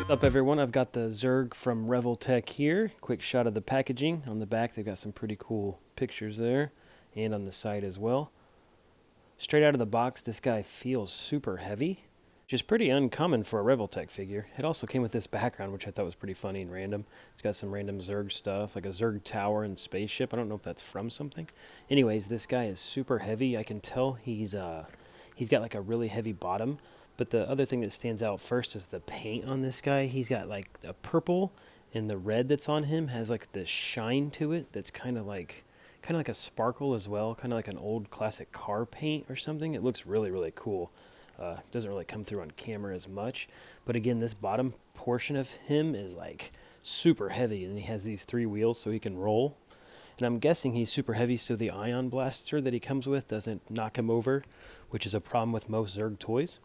What's up everyone, I've got the Zurg from Revoltech here. Quick shot of the packaging. On the back they've got some pretty cool pictures there, and on the side as well. Straight out of the box, this guy feels super heavy, which is pretty uncommon for a Revoltech figure. It also came with this background, which I thought was pretty funny and random. It's got some random Zurg stuff, like a Zurg tower and spaceship. I don't know if that's from something. Anyways, this guy is super heavy. I can tell he's got like a really heavy bottom. But the other thing that stands out first is the paint on this guy. He's got like a purple, and the red that's on him has like this shine to it that's kind of like a sparkle as well, kind of like an old classic car paint or something. It looks really, really cool. Doesn't really come through on camera as much. But again, this bottom portion of him is like super heavy, and he has these 3 wheels so he can roll. And I'm guessing he's super heavy so the ion blaster that he comes with doesn't knock him over, which is a problem with most Zurg toys.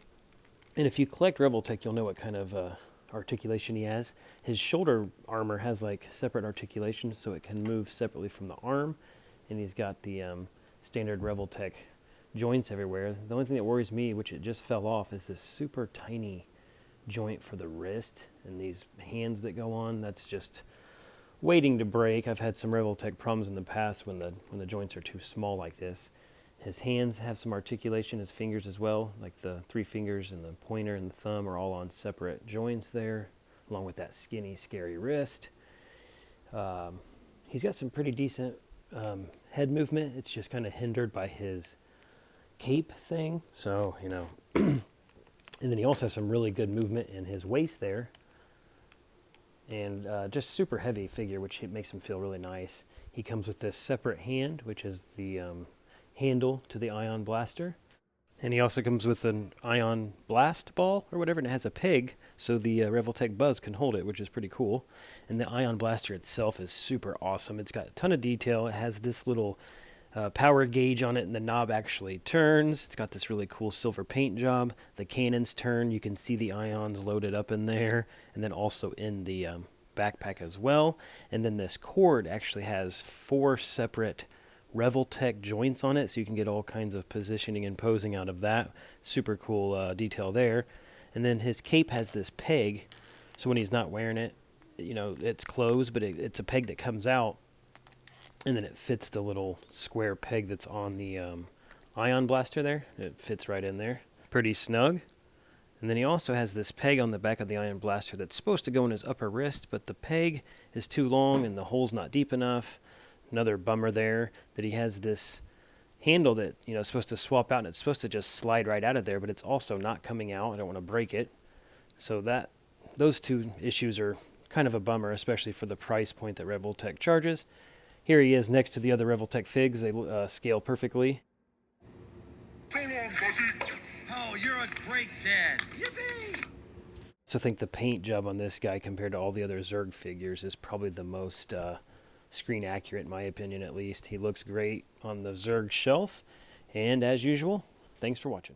And if you collect Revoltech, you'll know what kind of articulation he has. His shoulder armor has like separate articulation, so it can move separately from the arm. And he's got the standard Revoltech joints everywhere. The only thing that worries me, which it just fell off, is this super tiny joint for the wrist and these hands that go on. That's just waiting to break. I've had some Revoltech problems in the past when the joints are too small like this. His hands have some articulation, his fingers as well, like the 3 fingers and the pointer and the thumb are all on separate joints there, along with that skinny, scary wrist. He's got some pretty decent head movement. It's just kind of hindered by his cape thing, so, you know. And then he also has some really good movement in his waist there. And just super heavy figure, which makes him feel really nice. He comes with this separate hand, which is the handle to the ion blaster, and he also comes with an ion blast ball or whatever, and it has a peg so the Revoltech Buzz can hold it, which is pretty cool. And the ion blaster itself is super awesome. It's got a ton of detail. It has this little power gauge on it, and the knob actually turns. It's got this really cool silver paint job. The cannons turn. You can see the ions loaded up in there, and then also in the backpack as well. And then this cord actually has 4 separate Revoltech joints on it, so you can get all kinds of positioning and posing out of that. Super cool detail there. And then his cape has this peg, so when he's not wearing it, you know, it's closed, but it's a peg that comes out, and then it fits the little square peg that's on the ion blaster there. It fits right in there. Pretty snug. And then he also has this peg on the back of the ion blaster that's supposed to go in his upper wrist, but the peg is too long and the hole's not deep enough. Another bummer there, that he has this handle that, you know, is supposed to swap out, and it's supposed to just slide right out of there, but it's also not coming out. I don't want to break it. So those 2 issues are kind of a bummer, especially for the price point that Revoltech charges. Here he is next to the other Revoltech figs. They scale perfectly. Come on, buddy. Oh, you're a great dad. Yippee! So I think the paint job on this guy compared to all the other Zurg figures is probably the most screen accurate, in my opinion at least. He looks great on the Zurg shelf. And as usual, thanks for watching.